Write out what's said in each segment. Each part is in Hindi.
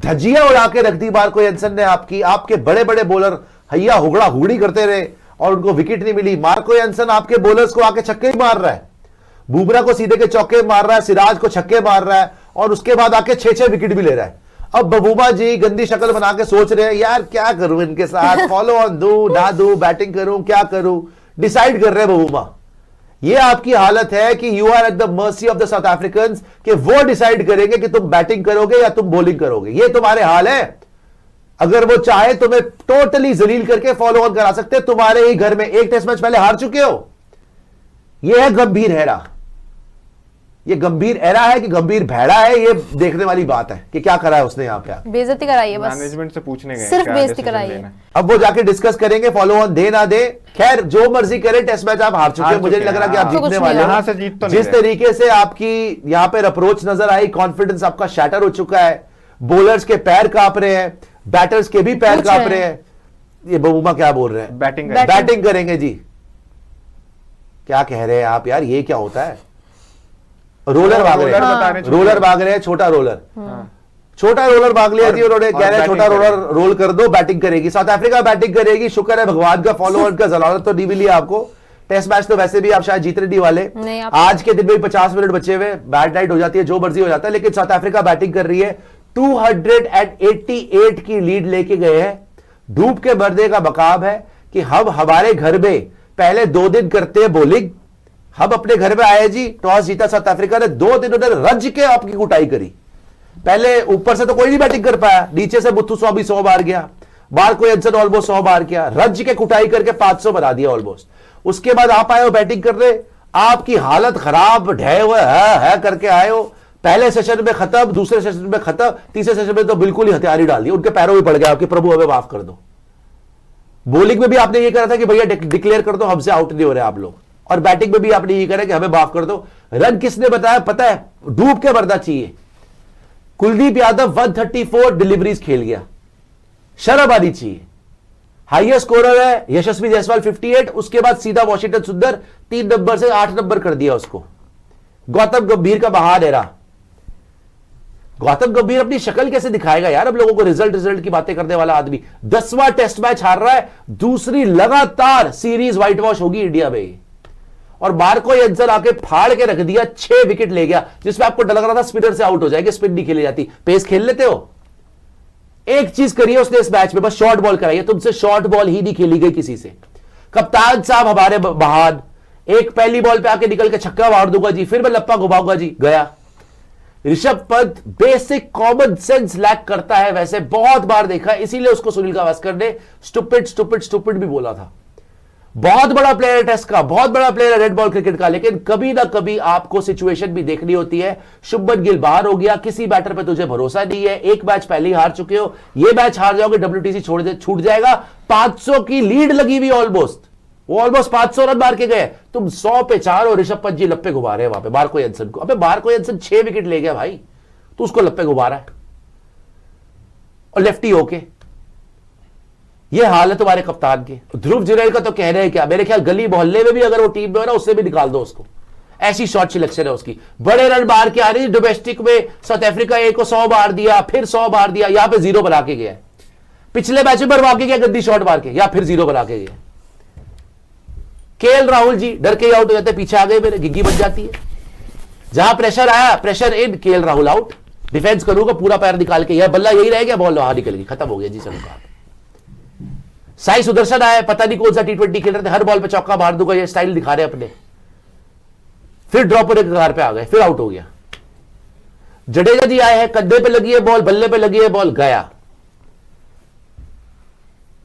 धजिया उड़ा के रख दी मार्को एंसन ने आपकी। आपके बड़े बड़े बॉलर हैया हुगड़ा हुगड़ी करते रहे और उनको विकेट नहीं मिली। मार्को एंसन आपके बॉलर्स को आके छक्के ही मार रहा है, बुमराह को सीधे के चौके मार रहा है, सिराज को छक्के मार रहा है और उसके बाद आके 6-6 विकेट भी ले रहा है। अब महबूबा जी गंदी शक्ल बना के सोच रहे हैं यार क्या करूं इनके साथ, फॉलो ऑन दूं ना दूं, बैटिंग करूं क्या करूं, डिसाइड कर रहे हैं महबूबा। ये आपकी हालत है कि you are at the mercy of the South Africans कि वो डिसाइड करेंगे कि तुम बैटिंग करोगे या तुम बॉलिंग करोगे। ये तुम्हारे हाल है। अगर वो चाहे तुम्हें टोटली जलील करके फॉलो ऑन करा सकते, तुम्हारे ही घर में एक टेस्ट मैच पहले हार चुके हो। यह है गंभीर हैरा। ये गंभीर एरा है कि गंभीर भेड़ा है, ये देखने वाली बात है कि क्या करा है उसने यहाँ पे। बेइज्जती कराई है, बस मैनेजमेंट से पूछने गए, सिर्फ बेइज्जती कराई है। अब वो जाके डिस्कस करेंगे फॉलो ऑन दे ना दे। खैर जो मर्जी करे, टेस्ट मैच आप हार चुके हैं, मुझे नहीं लग रहा कि आप जीतने वाले यहाँ से जीत तो नहीं। जिस तरीके से आपकी यहाँ पे अप्रोच नजर आई, कॉन्फिडेंस आपका शैटर हो चुका है, बॉलर्स के पैर कांप रहे हैं, बैटर्स के भी पैर कांप रहे हैं। ये महबूबा क्या बोल रहे हैं? बैटिंग करेंगे जी। क्या कह रहे हैं आप यार, ये क्या होता है? रोलर भाग रहे हैं, रोलर भाग रहे हैं, छोटा रोलर, छोटा रोलर भाग लिया जी उन्होंने। कह रहे हैं छोटा रोलर रोल कर दो, बैटिंग करेगी साउथ अफ्रीका, बैटिंग करेगी। शुक्र है भगवान का, फॉलो ऑन का जलालत तो नहीं मिली आपको। टेस्ट मैच तो वैसे भी आप शायद जीतने नहीं वाले। आज के दिन में 50 मिनट बचे हुए, बैड नाइट हो जाती है, जो मर्जी हो जाता है, लेकिन साउथ अफ्रीका बैटिंग कर रही है। 288 की लीड लेके गए हैं। डूब के मरने का मकाम है कि हम हमारे घर में पहले 2 दिन करते हैं बॉलिंग। हम अपने घर में आए जी, टॉस जीता साउथ अफ्रीका ने, 2 दिन उन्होंने रज के आपकी कुटाई करी। पहले ऊपर से तो कोई नहीं बैटिंग कर पाया, नीचे से मुथु 100 बार गया, मार्को एंसन ऑलमोस्ट 100 बार किया, रज के कुटाई करके 500 बना दिया ऑलमोस्ट। उसके बाद आप आए हो बैटिंग करने, आपकी हालत खराब, ढहे हुए है करके आए हो। पहले सेशन में खत्म, दूसरे सेशन में खत्म, तीसरे सेशन में तो बिल्कुल ही हथियारी डाल दी, उनके पैरों में पड़ गया आपके प्रभु हमें माफ कर दो। बॉलिंग में भी आपने ये कहा था कि भैया डिक्लेयर कर दो, हमसे आउट नहीं हो रहे आप लोग, और बैटिंग में भी आपने ये कहा कि हमें माफ कर दो। रन किसने बताया पता है? डूब के मरना चाहिए। कुलदीप यादव 134 डिलीवरीज खेल गया, शर्म आनी चाहिए। हाईएस्ट स्कोरर है यशस्वी जायसवाल 58, उसके बाद सीधा वॉशिंगटन सुंदर 3 नंबर से 8 नंबर कर दिया उसको। गौतम गंभीर का महान एरा। गौतम गंभीर अपनी शक्ल कैसे दिखाएगा यार अब लोगों को? रिजल्ट की बातें करने वाला आदमी 10वां टेस्ट मैच हार रहा है, दूसरी लगातार सीरीज व्हाइट वॉश होगी इंडिया में। और मार्को एंसन आके फाड़ के रख दिया, 6 विकेट ले गया, जिसमें आपको डर लग रहा था स्पिनर से आउट हो जाएगी, स्पिन नहीं खेली जाती। पेस खेल लेते हो। एक चीज करिए उसने इस मैच में, बस शॉर्ट बॉल कराई है, तुमसे शॉर्ट बॉल ही नहीं खेली गई किसी से। कप्तान साहब हमारे महान, एक पहली बॉल पे आके निकल के छक्का मार दूंगा जी, फिर मैं लप्पा घुमाऊंगा जी, गया। Rishabh Pant basic common sense lack करता है, वैसे बहुत बार देखा है, इसीलिए उसको सुनील गावस्कर ने स्टूपिड भी बोला था। बहुत बड़ा प्लेयर है टेस्ट का, बहुत बड़ा प्लेयर है रेड बॉल क्रिकेट का, लेकिन कभी ना कभी आपको सिचुएशन भी देखनी होती है। शुभमन गिल बाहर हो गया, किसी बैटर पे तुझे भरोसा नहीं है, एक मैच पहले ही हार चुके हो, ये मैच हार जाओगे WTC छूट जाएगा। 500 की लीड लगी हुई ऑलमोस्ट, वो ऑलमोस्ट 500 रन मार के गए, तुम 100 पे 4 और ऋषभ पंत जी लप्पे घुमा रहे हैं वहां पे मार्को एंसन को। अबे मार्को एंसन 6 विकेट ले गया भाई, तू उसको लप्पे घुमा रहा है, और लेफ्टी होके। ये हाल है तुम्हारे कप्तान के। ध्रुव जुरैल का तो कहना है क्या, मेरे ख्याल गली मोहल्ले में भी अगर वो टीम में हो ना, उससे भी निकाल दो उसको, ऐसी शॉर्ट सिलेक्शन है उसकी। बड़े रन मार के आ रही डोमेस्टिक में, साउथ अफ्रीका ए को 100 बार दिया, फिर 100 बार दिया, यहां पे 0 बना के गया। पिछले मैच में बर्बाद के गया गद्दी शॉट मार के, या फिर 0 बना के गया। केएल राहुल जी डर के आउट हो जाते, पीछे आ गए मेरे, गिग्गी बन जाती है। जहां प्रेशर आया, pressure in, KL Rahul out. Defence करूंगा पूरा पैर निकाल के, यह बल्ला यही रह गया, बॉल बाहर निकल गई, खत्म हो गया जी चलो काम। साई सुदर्शन आया, पता नहीं कौन सा T20 खेल रहे थे, हर बॉल पे चौका मार दूंगा, ये स्टाइल दिखा रहे अपने, फिर ड्रॉप होने के कगार पे आ गए, फिर आउट हो गया। जडेजा जी आए हैं, कंधे पे लगी है बॉल, बल्ले पे लगी है बॉल, गया।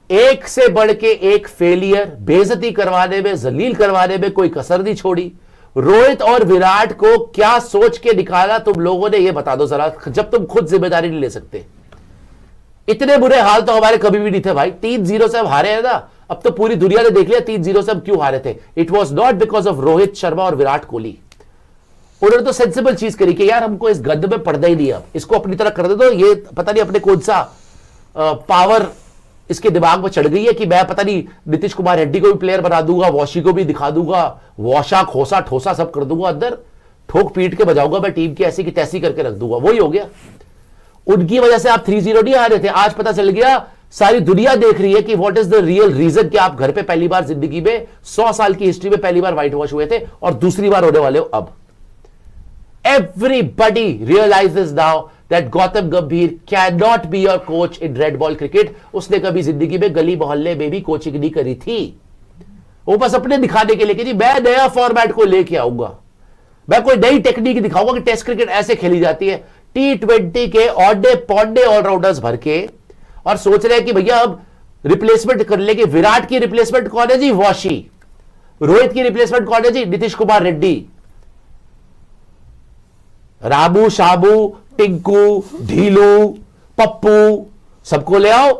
एक से बढ़ के एक फेलियर, बेइज्जती करवाने में, जलील करवाने में कोई कसर नहीं छोड़ी। रोहित और विराट को क्या सोच के निकाला तुम लोगों ने, ये बता दो जरा, जब तुम खुद जिम्मेदारी नहीं ले सकते। इतने बुरे हाल तो हमारे कभी भी नहीं थे भाई। 3-0 से हम हारे हैं ना, अब तो पूरी दुनिया ने देख लिया 3-0 से हम क्यों हारे थे। It was not because of Rohit Sharma और विराट कोहली। उन्होंने तो सेंसिबल चीज करी कि यार हमको इस गद्द में पड़ना ही नहीं, अब इसको अपनी तरह कर दे दो। ये पता नहीं अपने कौन सा पावर इसके दिमाग में चढ़ गई है कि मैं पता नहीं नीतीश कुमार रेड्डी को भी प्लेयर बना दूंगा, वॉशी को भी दिखा दूंगा, वॉशा खोसा ठोसा सब कर दूंगा, अंदर ठोक पीट के बजाऊंगा मैं टीम की, ऐसी की तैसी करके रख दूंगा। वही हो गया। उनकी वजह से आप 3-0 नहीं आ रहे थे। आज पता चल गया, सारी दुनिया देख रही है कि what is the real reason कि आप घर पे पहली बार जिंदगी में 100 साल की हिस्ट्री में पहली बार व्हाइट वॉश हुए थे और दूसरी बार होने वाले हो अब। Everybody realizes now that Gautam Gambhir can not be your coach in red ball cricket. उसने कभी जिंदगी में गली मोहल्ले में भी कोचिंग नहीं करी थी। वो बस अपने दिखाने के लिए कि जी मैं नया फॉर्मेट को लेके आऊंगा, मैं कोई नई टेक्निक दिखाऊंगा कि टेस्ट क्रिकेट ऐसे खेली जाती है। T20 के औडे पौडे ऑलराउंडर्स भर के और सोच रहे हैं कि भैया अब रिप्लेसमेंट कर लेंगे। विराट की रिप्लेसमेंट कौन है जी? वॉशी। रोहित की रिप्लेसमेंट कौन है जी? नीतीश कुमार रेड्डी। राबू शाबू टिंकू ढीलू पप्पू सबको ले आओ,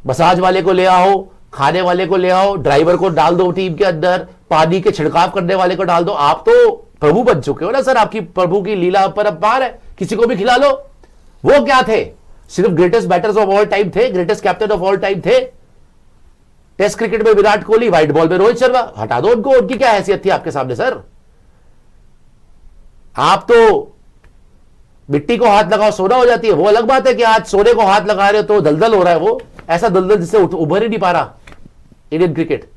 मसाज वाले को ले आओ, खाने वाले को ले आओ, ड्राइवर को डाल दो टीम के अंदर, पानी के छिड़काव करने वाले को डाल दो। आप तो प्रभु बन चुके हो ना सर, आपकी प्रभु की लीला पर अपार है, किसी को भी खिला लो। वो क्या थे? सिर्फ greatest batters of all time थे, greatest captain of all time थे। टेस्ट क्रिकेट में विराट कोहली, व्हाइट बॉल में रोहित शर्मा। हटा दो उनको, उनकी क्या हैसियत थी आपके सामने सर? आप तो मिट्टी को हाथ लगाओ सोना हो जाती है। वो अलग बात है कि आज सोने को हाथ लगा रहे हो तो दलदल हो रहा है, वो ऐसा दलदल जिससे उभर ही नहीं पा रहा इंडियन क्रिकेट।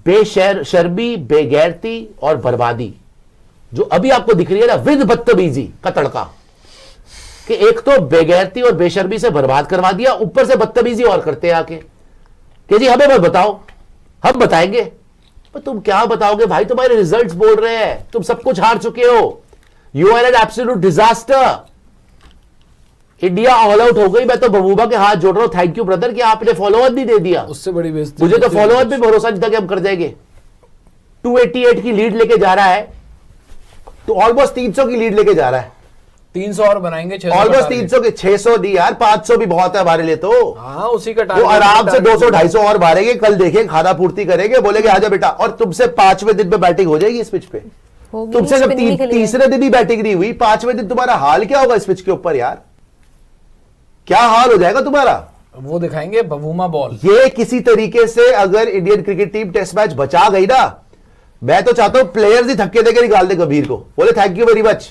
बेशर्मी, बेगैरती और बर्बादी जो अभी आपको दिख रही है ना, विद बदतमीजी का तड़का, कि एक तो बेगैरती और बेशर्मी से बर्बाद करवा दिया, ऊपर से बदतमीजी और करते हैं आके कि जी हमें मत बताओ, हम बताएंगे। पर तुम क्या बताओगे भाई? तुम्हारे रिजल्ट्स बोल रहे हैं, तुम सब कुछ हार चुके हो। You are an absolute disaster. India all out हो गई। मैं तो महबूबा के हाथ जोड़ रहा हूं, थैंक यू ब्रदर कि आपने फॉलोअप नहीं दे दिया। उससे बड़ी बेइज्जती मुझे तो फॉलोअप भी भरोसा नहीं था कि हम कर जाएंगे। 288 की लीड लेके जा रहा है, तो ऑलमोस्ट 300 की लीड लेके जा रहा है। 300 और बनाएंगे, 600 ऑलमोस्ट 300 के 600 दी यार, 500 भी बहुत है हमारे लिए। तो हाँ, उसी का वो आराम से 200-250 और मारेंगे। कल देखेंगे, खाना पूर्ति करेंगे, बोलेंगे आजा बेटा। और तुमसे 5वें दिन पे बैटिंग हो जाएगी इस पिच पे। तुमसे जब तीसरे दिन ही बैटिंग नहीं हुई, 5वें दिन तुम्हारा हाल क्या होगा इस पिच के ऊपर यार? क्या हाल हो जाएगा तुम्हारा? वो दिखाएंगे बबूमा बॉल। ये किसी तरीके से अगर Indian cricket team test match बचा गई ना, मैं तो चाहता हूं प्लेयर्स ही धक्के देकर निकाल दे कबीर को, बोले थैंक यू वेरी मच,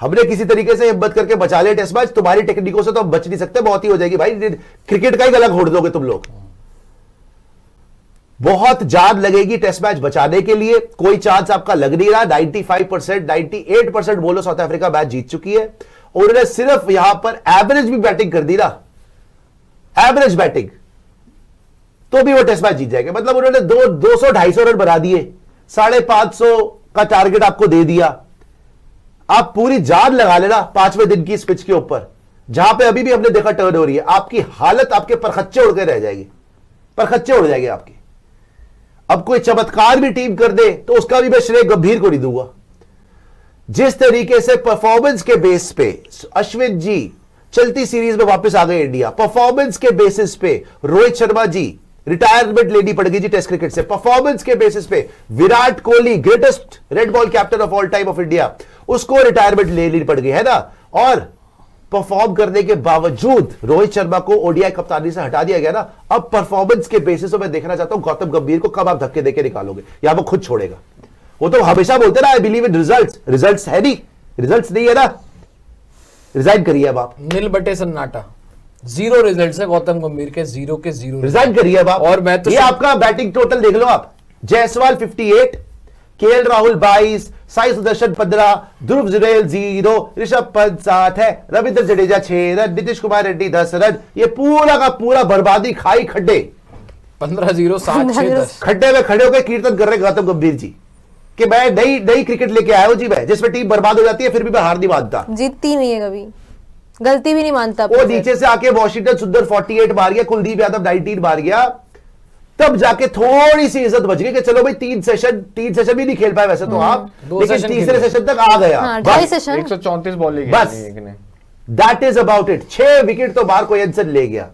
हमने किसी तरीके से हिम्मत करके बचा लिया टेस्ट मैच। तुम्हारी टेक्निकों से तो हम बच नहीं सकते, बहुत ही हो जाएगी भाई। क्रिकेट का ही गला घोट दोगे तुम लोग। बहुत जान लगेगी टेस्ट मैच बचाने के लिए। कोई चांस आपका लग नहीं रहा। 95%, 98% बोलो साउथ अफ्रीका मैच जीत चुकी है। और उन्होंने सिर्फ यहां पर एवरेज भी बैटिंग कर दी ना, एवरेज बैटिंग, तो भी वो टेस्ट मैच जीत जाएंगे। मतलब उन्होंने 200-250 रन बना दिए, 550 का टारगेट आपको दे दिया। आप पूरी जान लगा लेना 5वें दिन की इस पिच के ऊपर, जहां पे अभी भी हमने देखा टर्न हो रही है। आपकी हालत, आपके परखच्चे उड़ के रह जाएगी, परखच्चे उड़ जाएंगे आपके। अब कोई चमत्कार भी टीम कर दे तो उसका भी मैं श्रेय गंभीर को नहीं दूंगा। जिस तरीके से परफॉर्मेंस के बेस पे अश्विन जी चलती सीरीज में वापस आ गए इंडिया, परफॉर्मेंस के बेसिस पे रोहित शर्मा जी रिटायरमेंट लेनी पड़ गई जी टेस्ट क्रिकेट से, परफॉर्मेंस के बेसिस पे Virat Kohli greatest red ball captain of all time of India, उसको रिटायरमेंट लेनी पड़ गई है ना। और परफॉर्म करने के बावजूद रोहित शर्मा को ओडीआई कप्तानी से हटा दिया गया ना। अब परफॉर्मेंस के बेसिस पे मैं देखना चाहता हूं गौतम गंभीर को कब आप धक्के देके निकालोगे या वो खुद छोड़ेगा। वो तो हमेशा बोलते ना I believe in results, results है नहीं, रिजल्ट्स नहीं है ना, रिजाइन करिए अब आप। नील बटे सन्नाटा, 0 रिजल्ट है गौतम गंभीर के, 0 के 0 रिजाइन करिए अब आप। और मैं तो ये आपका बैटिंग टोटल देख लो आप, जायसवाल 58, केएल राहुल 22, साई सुदर्शन 15, ध्रुव जुरेल 0, ऋषभ पंत 7 है, रविंद्र जडेजा 6 रन, नीतीश कुमार रेड्डी 10 रन। ये पूरा का पूरा बर्बादी खाई खड्डे, 15-0, 7-6-10 खड्डे में खड़े होकर कीर्तन कर रहे गौतम गंभीर जी कि मैं नई क्रिकेट लेके आया हूं जी, मैं जिसमें टीम बर्बाद हो जाती है फिर भी मैं हार नहीं मानता, जीतती नहीं है कभी, गलती भी नहीं मानता। वो नीचे से आके वॉशिंगटन सुंदर 48 मार गया, कुलदीप यादव 19 मार गया, तब जाके थोड़ी सी इज्जत बच गई कि चलो भाई 3 सेशन भी नहीं खेल पाए वैसे तो आप, लेकिन तीसरे सेशन तक आ गया। 134 बॉल बस that is about it. 6 wicket तो मार्को एंसन ले गया,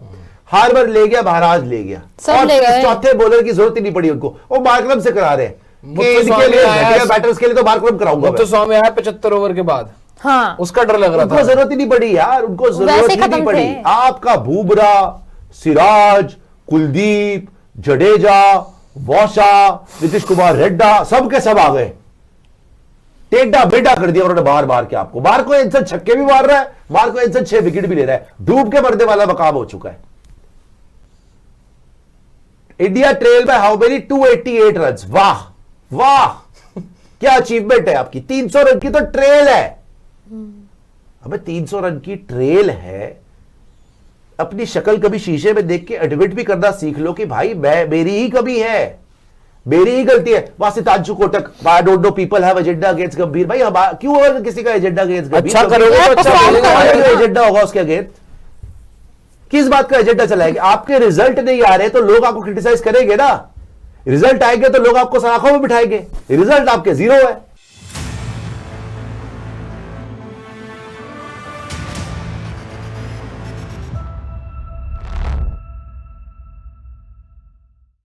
हार्बर ले गया, महाराज ले गया, और चौथे बॉलर की जरूरत ही नहीं पड़ी उनको, वो मार्करम से करा रहे हैं। बैटर्स के लिए तो मार्करम कराऊंगा, तो स्वामी आया 75 ओवर के बाद। हाँ, उसका डर लग रहा था। उनको जरूरत ही नहीं पड़ी यार, उनको जरूरत ही नहीं पड़ी। आपका बुमरा, सिराज, कुलदीप, जडेजा, वॉशा, नीतीश कुमार रेड्डा सब के सब आ गए। टेढ़ा बेटा कर दिया उन्होंने बार बार के आपको। मार्को एंसन छक्के भी मार रहा है, मार्को एंसन 6 विकेट भी ले रहा है, डूब के मरने वाला मकाम हो चुका है। India trail by how many 288 run. वाह वाह, क्या अचीवमेंट है आपकी। 300 रन की तो ट्रेल है। अबे 300 रन की ट्रेल है, अपनी शक्ल कभी शीशे में देख के एडमिट भी करना सीख लो कि भाई मेरी ही कमी है, मेरी ही गलती है। Vasitanshu Kotak, I don't know people have agenda against Gambhir. भाई क्यों होगा किसी का एजेंडा अगेंस्ट गंभीर? अच्छा करोगे तो अच्छा बोलेगा। एजेंडा होगा उसके अगेंस्ट, किस बात का एजेंडा चलाएंगे? आपके रिजल्ट नहीं आ रहे तो लोग आपको क्रिटिसाइज करेंगे ना, रिजल्ट आएंगे तो लोग आपको सलाखों में बिठाएंगे। रिजल्ट आपके जीरो है,